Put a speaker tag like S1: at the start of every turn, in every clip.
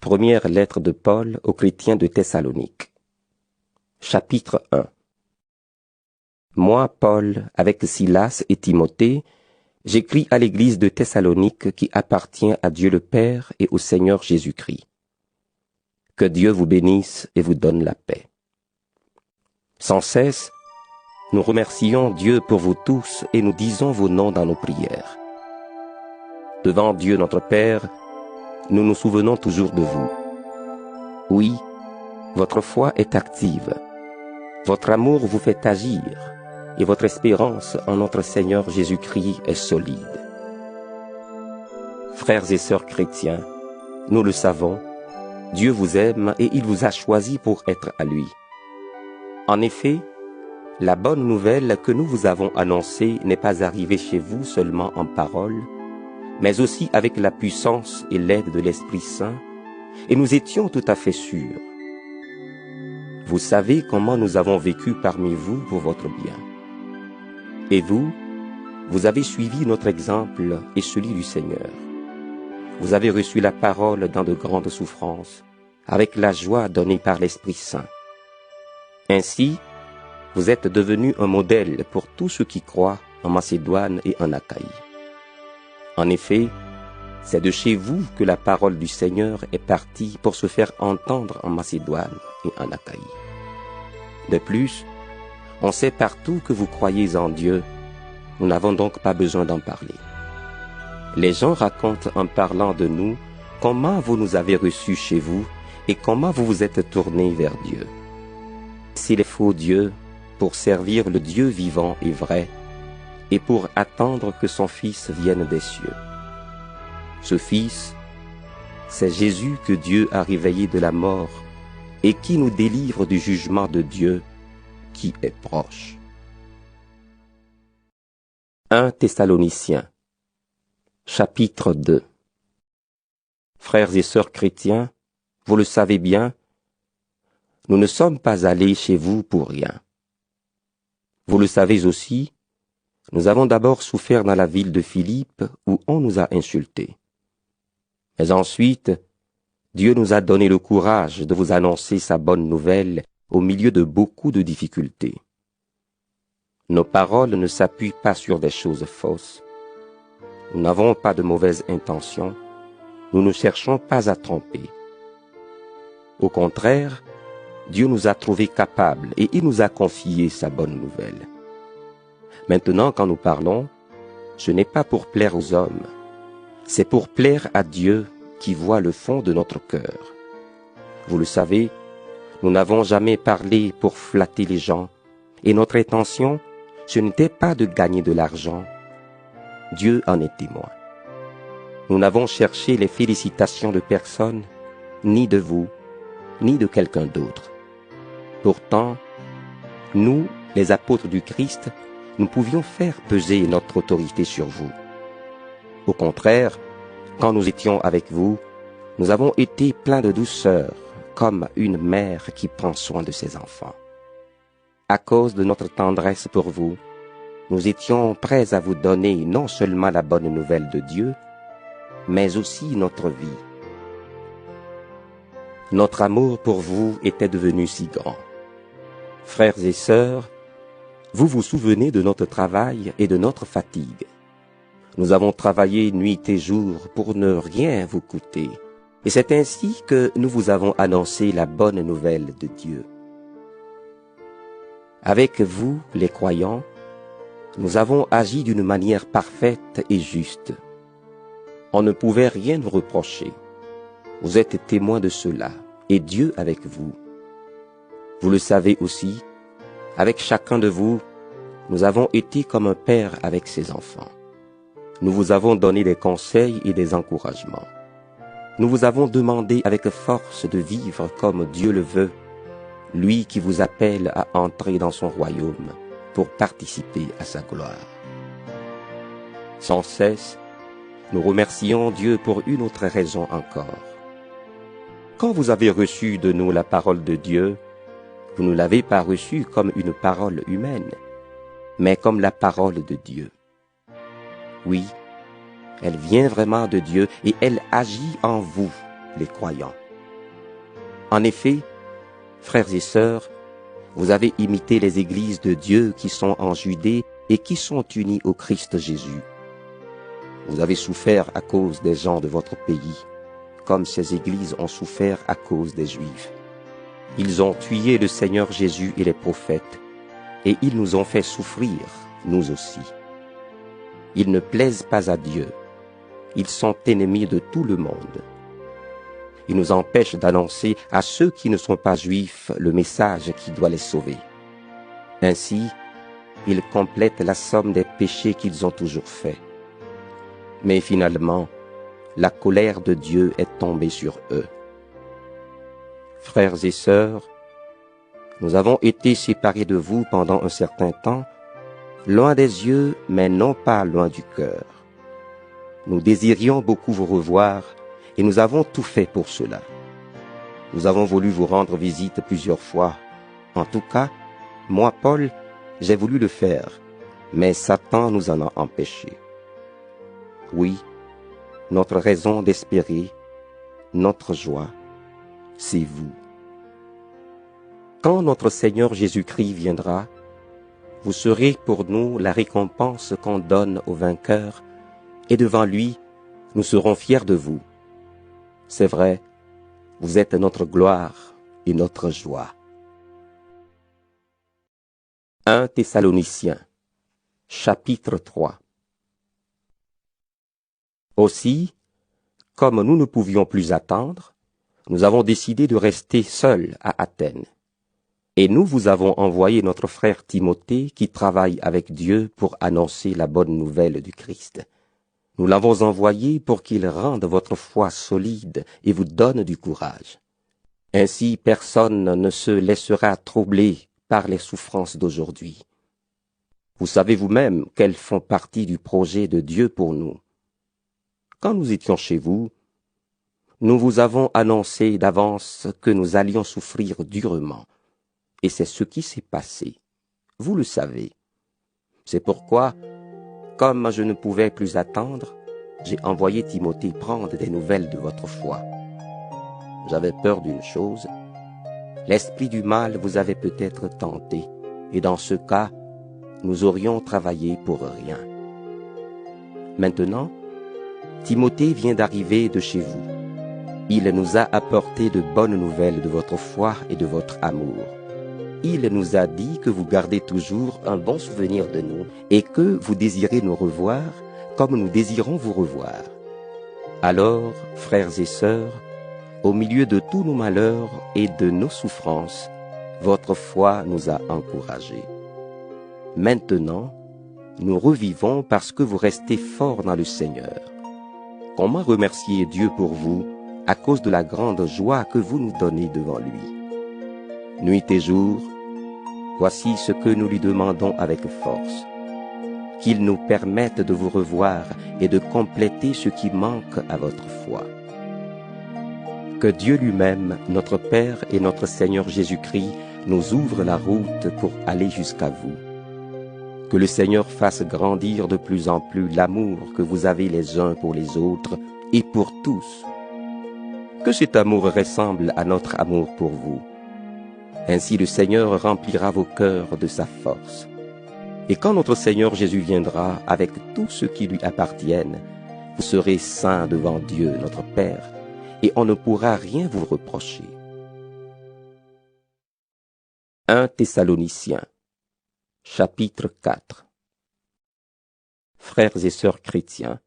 S1: Première lettre de Paul aux chrétiens de Thessalonique. Chapitre 1. Moi, Paul, avec Silas et Timothée, j'écris à l'église de Thessalonique qui appartient à Dieu le Père et au Seigneur Jésus-Christ. Que Dieu vous bénisse et vous donne la paix. Sans cesse, nous remercions Dieu pour vous tous et nous disons vos noms dans nos prières. Devant Dieu notre Père, nous nous souvenons toujours de vous. Oui, votre foi est active, votre amour vous fait agir, et votre espérance en notre Seigneur Jésus-Christ est solide. Frères et sœurs chrétiens, nous le savons, Dieu vous aime et il vous a choisi pour être à lui. En effet, la bonne nouvelle que nous vous avons annoncée n'est pas arrivée chez vous seulement en parole, mais aussi avec la puissance et l'aide de l'Esprit Saint, et nous étions tout à fait sûrs. Vous savez comment nous avons vécu parmi vous pour votre bien. Et vous, vous avez suivi notre exemple et celui du Seigneur. Vous avez reçu la parole dans de grandes souffrances, avec la joie donnée par l'Esprit Saint. Ainsi, vous êtes devenus un modèle pour tous ceux qui croient en Macédoine et en Achaïe. En effet, c'est de chez vous que la parole du Seigneur est partie pour se faire entendre en Macédoine et en Achaïe. De plus, on sait partout que vous croyez en Dieu. Nous n'avons donc pas besoin d'en parler. Les gens racontent en parlant de nous comment vous nous avez reçus chez vous et comment vous vous êtes tournés vers Dieu. S'il est faux Dieu, pour servir le Dieu vivant et vrai, et pour attendre que son Fils vienne des cieux. Ce Fils, c'est Jésus que Dieu a réveillé de la mort et qui nous délivre du jugement de Dieu qui est proche. 1 Thessaloniciens, chapitre 2. Frères et sœurs chrétiens, vous le savez bien, nous ne sommes pas allés chez vous pour rien. Vous le savez aussi, nous avons d'abord souffert dans la ville de Philippe où on nous a insultés. Mais ensuite, Dieu nous a donné le courage de vous annoncer sa bonne nouvelle au milieu de beaucoup de difficultés. Nos paroles ne s'appuient pas sur des choses fausses. Nous n'avons pas de mauvaises intentions. Nous ne cherchons pas à tromper. Au contraire, Dieu nous a trouvés capables et il nous a confié sa bonne nouvelle. Maintenant, quand nous parlons, ce n'est pas pour plaire aux hommes, c'est pour plaire à Dieu qui voit le fond de notre cœur. Vous le savez, nous n'avons jamais parlé pour flatter les gens, et notre intention, ce n'était pas de gagner de l'argent. Dieu en est témoin. Nous n'avons cherché les félicitations de personne, ni de vous, ni de quelqu'un d'autre. Pourtant, nous, les apôtres du Christ, nous pouvions faire peser notre autorité sur vous. Au contraire, quand nous étions avec vous, nous avons été pleins de douceur, comme une mère qui prend soin de ses enfants. À cause de notre tendresse pour vous, nous étions prêts à vous donner non seulement la bonne nouvelle de Dieu, mais aussi notre vie. Notre amour pour vous était devenu si grand. Frères et sœurs, vous vous souvenez de notre travail et de notre fatigue. Nous avons travaillé nuit et jour pour ne rien vous coûter. Et c'est ainsi que nous vous avons annoncé la bonne nouvelle de Dieu. Avec vous, les croyants, nous avons agi d'une manière parfaite et juste. On ne pouvait rien nous reprocher. Vous êtes témoins de cela, et Dieu avec vous. Vous le savez aussi, avec chacun de vous, nous avons été comme un père avec ses enfants. Nous vous avons donné des conseils et des encouragements. Nous vous avons demandé avec force de vivre comme Dieu le veut, lui qui vous appelle à entrer dans son royaume pour participer à sa gloire. Sans cesse, nous remercions Dieu pour une autre raison encore. Quand vous avez reçu de nous la parole de Dieu, vous ne l'avez pas reçue comme une parole humaine, mais comme la parole de Dieu. Oui, elle vient vraiment de Dieu et elle agit en vous, les croyants. En effet, frères et sœurs, vous avez imité les églises de Dieu qui sont en Judée et qui sont unies au Christ Jésus. Vous avez souffert à cause des gens de votre pays, comme ces églises ont souffert à cause des Juifs. Ils ont tué le Seigneur Jésus et les prophètes, et ils nous ont fait souffrir, nous aussi. Ils ne plaisent pas à Dieu. Ils sont ennemis de tout le monde. Ils nous empêchent d'annoncer à ceux qui ne sont pas juifs le message qui doit les sauver. Ainsi, ils complètent la somme des péchés qu'ils ont toujours faits. Mais finalement, la colère de Dieu est tombée sur eux. Frères et sœurs, nous avons été séparés de vous pendant un certain temps, loin des yeux, mais non pas loin du cœur. Nous désirions beaucoup vous revoir, et nous avons tout fait pour cela. Nous avons voulu vous rendre visite plusieurs fois. En tout cas, moi, Paul, j'ai voulu le faire, mais Satan nous en a empêchés. Oui, notre raison d'espérer, notre joie, c'est vous. Quand notre Seigneur Jésus-Christ viendra, vous serez pour nous la récompense qu'on donne aux vainqueurs, et devant lui, nous serons fiers de vous. C'est vrai, vous êtes notre gloire et notre joie. 1 Thessaloniciens, chapitre 3. Aussi, comme nous ne pouvions plus attendre, nous avons décidé de rester seuls à Athènes. Et nous vous avons envoyé notre frère Timothée qui travaille avec Dieu pour annoncer la bonne nouvelle du Christ. Nous l'avons envoyé pour qu'il rende votre foi solide et vous donne du courage. Ainsi personne ne se laissera troubler par les souffrances d'aujourd'hui. Vous savez vous-même qu'elles font partie du projet de Dieu pour nous. Quand nous étions chez vous, nous vous avons annoncé d'avance que nous allions souffrir durement. Et c'est ce qui s'est passé. Vous le savez. C'est pourquoi, comme je ne pouvais plus attendre, j'ai envoyé Timothée prendre des nouvelles de votre foi. J'avais peur d'une chose. L'esprit du mal vous avait peut-être tenté, et dans ce cas, nous aurions travaillé pour rien. Maintenant, Timothée vient d'arriver de chez vous. Il nous a apporté de bonnes nouvelles de votre foi et de votre amour. Il nous a dit que vous gardez toujours un bon souvenir de nous et que vous désirez nous revoir comme nous désirons vous revoir. Alors, frères et sœurs, au milieu de tous nos malheurs et de nos souffrances, votre foi nous a encouragés. Maintenant, nous revivons parce que vous restez forts dans le Seigneur. Comment remercier Dieu pour vous à cause de la grande joie que vous nous donnez devant lui? Nuit et jour, voici ce que nous lui demandons avec force. Qu'il nous permette de vous revoir et de compléter ce qui manque à votre foi. Que Dieu lui-même, notre Père et notre Seigneur Jésus-Christ, nous ouvre la route pour aller jusqu'à vous. Que le Seigneur fasse grandir de plus en plus l'amour que vous avez les uns pour les autres et pour tous. Que cet amour ressemble à notre amour pour vous. Ainsi le Seigneur remplira vos cœurs de sa force. Et quand notre Seigneur Jésus viendra avec tous ceux qui lui appartiennent, vous serez saints devant Dieu notre Père, et on ne pourra rien vous reprocher. 1 Thessaloniciens, chapitre 4. Frères et sœurs chrétiens,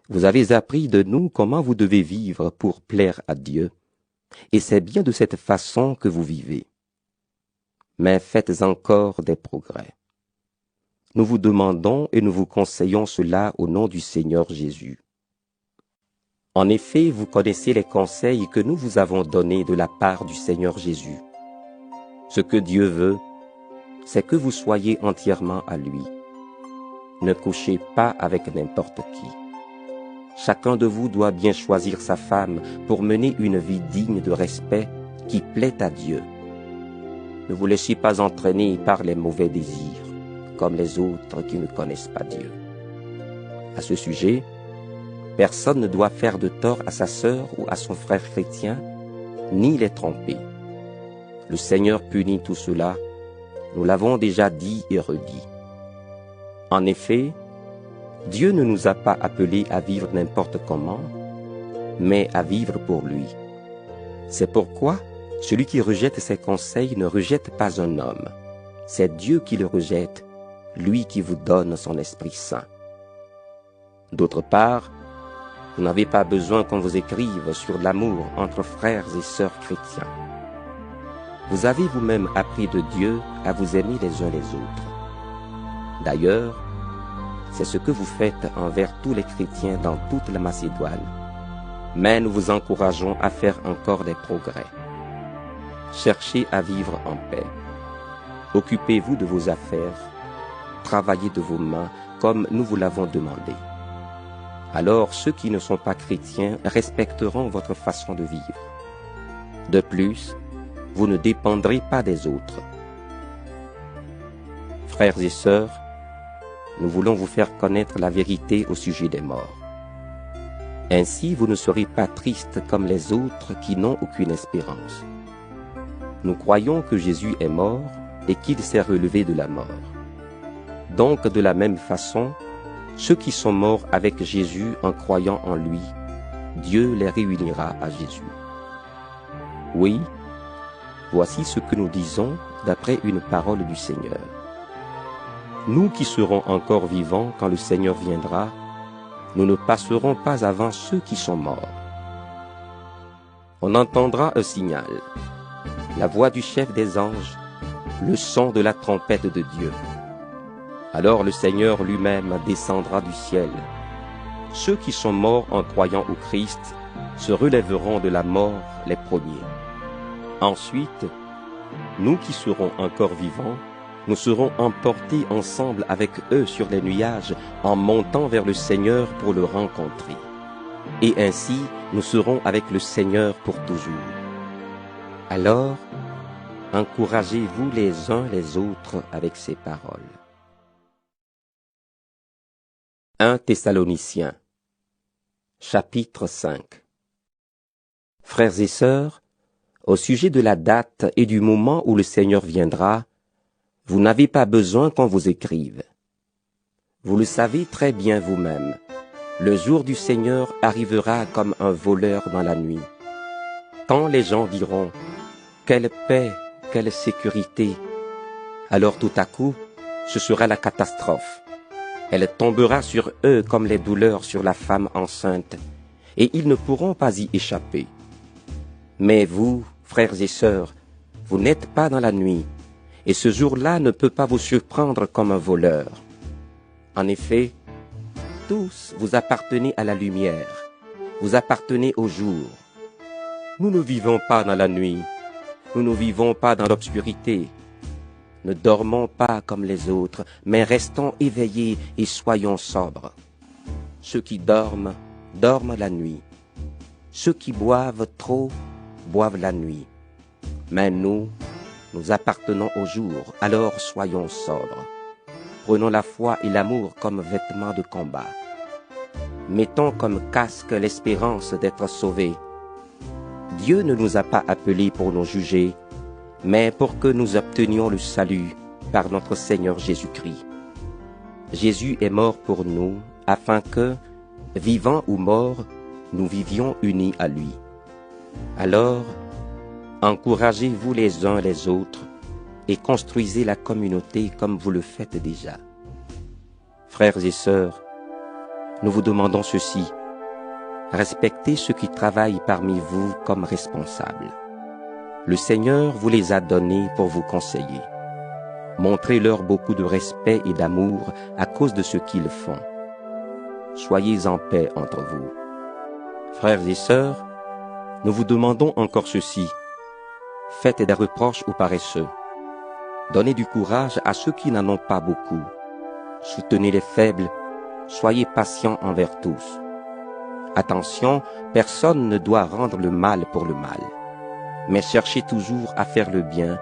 S1: vous avez appris de nous comment vous devez vivre pour plaire à Dieu, et c'est bien de cette façon que vous vivez. Mais faites encore des progrès. Nous vous demandons et nous vous conseillons cela au nom du Seigneur Jésus. En effet, vous connaissez les conseils que nous vous avons donnés de la part du Seigneur Jésus. Ce que Dieu veut, c'est que vous soyez entièrement à lui. Ne couchez pas avec n'importe qui. Chacun de vous doit bien choisir sa femme pour mener une vie digne de respect qui plaît à Dieu. Ne vous laissez pas entraîner par les mauvais désirs, comme les autres qui ne connaissent pas Dieu. À ce sujet, personne ne doit faire de tort à sa sœur ou à son frère chrétien, ni les tromper. Le Seigneur punit tout cela, nous l'avons déjà dit et redit. En effet, Dieu ne nous a pas appelés à vivre n'importe comment, mais à vivre pour lui. C'est pourquoi celui qui rejette ses conseils ne rejette pas un homme. C'est Dieu qui le rejette, lui qui vous donne son Esprit Saint. D'autre part, vous n'avez pas besoin qu'on vous écrive sur l'amour entre frères et sœurs chrétiens. Vous avez vous-même appris de Dieu à vous aimer les uns les autres. D'ailleurs, c'est ce que vous faites envers tous les chrétiens dans toute la Macédoine. Mais nous vous encourageons à faire encore des progrès. Cherchez à vivre en paix. Occupez-vous de vos affaires. Travaillez de vos mains comme nous vous l'avons demandé. Alors ceux qui ne sont pas chrétiens respecteront votre façon de vivre. De plus, vous ne dépendrez pas des autres. Frères et sœurs, nous voulons vous faire connaître la vérité au sujet des morts. Ainsi, vous ne serez pas tristes comme les autres qui n'ont aucune espérance. Nous croyons que Jésus est mort et qu'il s'est relevé de la mort. Donc, de la même façon, ceux qui sont morts avec Jésus en croyant en lui, Dieu les réunira à Jésus. Oui, voici ce que nous disons d'après une parole du Seigneur. Nous qui serons encore vivants quand le Seigneur viendra, nous ne passerons pas avant ceux qui sont morts. On entendra un signal, la voix du chef des anges, le son de la trompette de Dieu. Alors le Seigneur lui-même descendra du ciel. Ceux qui sont morts en croyant au Christ se relèveront de la mort les premiers. Ensuite, nous qui serons encore vivants, nous serons emportés ensemble avec eux sur les nuages en montant vers le Seigneur pour le rencontrer. Et ainsi, nous serons avec le Seigneur pour toujours. Alors, encouragez-vous les uns les autres avec ces paroles. 1 Thessaloniciens, chapitre 5. Frères et sœurs, au sujet de la date et du moment où le Seigneur viendra, vous n'avez pas besoin qu'on vous écrive. Vous le savez très bien vous-même, le jour du Seigneur arrivera comme un voleur dans la nuit. Quand les gens diront « Quelle paix, quelle sécurité !» alors tout à coup, ce sera la catastrophe. Elle tombera sur eux comme les douleurs sur la femme enceinte, et ils ne pourront pas y échapper. Mais vous, frères et sœurs, vous n'êtes pas dans la nuit, et ce jour-là ne peut pas vous surprendre comme un voleur. En effet, tous vous appartenez à la lumière, vous appartenez au jour. Nous ne vivons pas dans la nuit, nous ne vivons pas dans l'obscurité. Ne dormons pas comme les autres, mais restons éveillés et soyons sobres. Ceux qui dorment, dorment la nuit. Ceux qui boivent trop, boivent la nuit. Mais nous appartenons au jour, alors soyons sobres. Prenons la foi et l'amour comme vêtements de combat. Mettons comme casque l'espérance d'être sauvés. Dieu ne nous a pas appelés pour nous juger, mais pour que nous obtenions le salut par notre Seigneur Jésus-Christ. Jésus est mort pour nous, afin que, vivants ou morts, nous vivions unis à lui. Alors, encouragez-vous les uns les autres et construisez la communauté comme vous le faites déjà. Frères et sœurs, nous vous demandons ceci. Respectez ceux qui travaillent parmi vous comme responsables. Le Seigneur vous les a donnés pour vous conseiller. Montrez-leur beaucoup de respect et d'amour à cause de ce qu'ils font. Soyez en paix entre vous. Frères et sœurs, nous vous demandons encore ceci. Faites des reproches aux paresseux. Donnez du courage à ceux qui n'en ont pas beaucoup. Soutenez les faibles. Soyez patients envers tous. Attention, personne ne doit rendre le mal pour le mal, mais cherchez toujours à faire le bien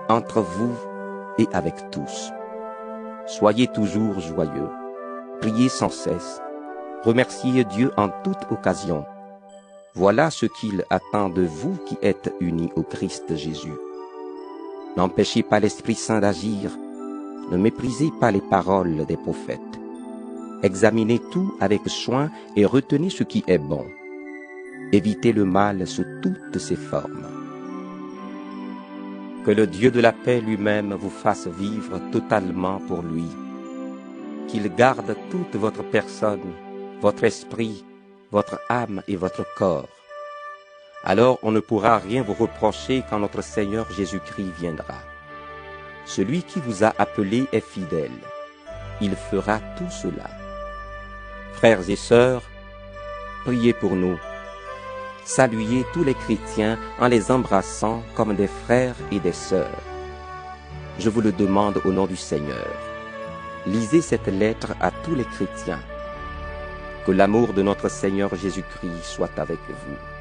S1: entre vous et avec tous. Soyez toujours joyeux. Priez sans cesse. Remerciez Dieu en toute occasion. Voilà ce qu'il attend de vous qui êtes unis au Christ Jésus. N'empêchez pas l'Esprit Saint d'agir, ne méprisez pas les paroles des prophètes. Examinez tout avec soin et retenez ce qui est bon. Évitez le mal sous toutes ses formes. Que le Dieu de la paix lui-même vous fasse vivre totalement pour lui. Qu'il garde toute votre personne, votre esprit, votre âme et votre corps. Alors on ne pourra rien vous reprocher quand notre Seigneur Jésus-Christ viendra. Celui qui vous a appelé est fidèle. Il fera tout cela. Frères et sœurs, priez pour nous. Saluez tous les chrétiens en les embrassant comme des frères et des sœurs. Je vous le demande au nom du Seigneur. Lisez cette lettre à tous les chrétiens. Que l'amour de notre Seigneur Jésus-Christ soit avec vous.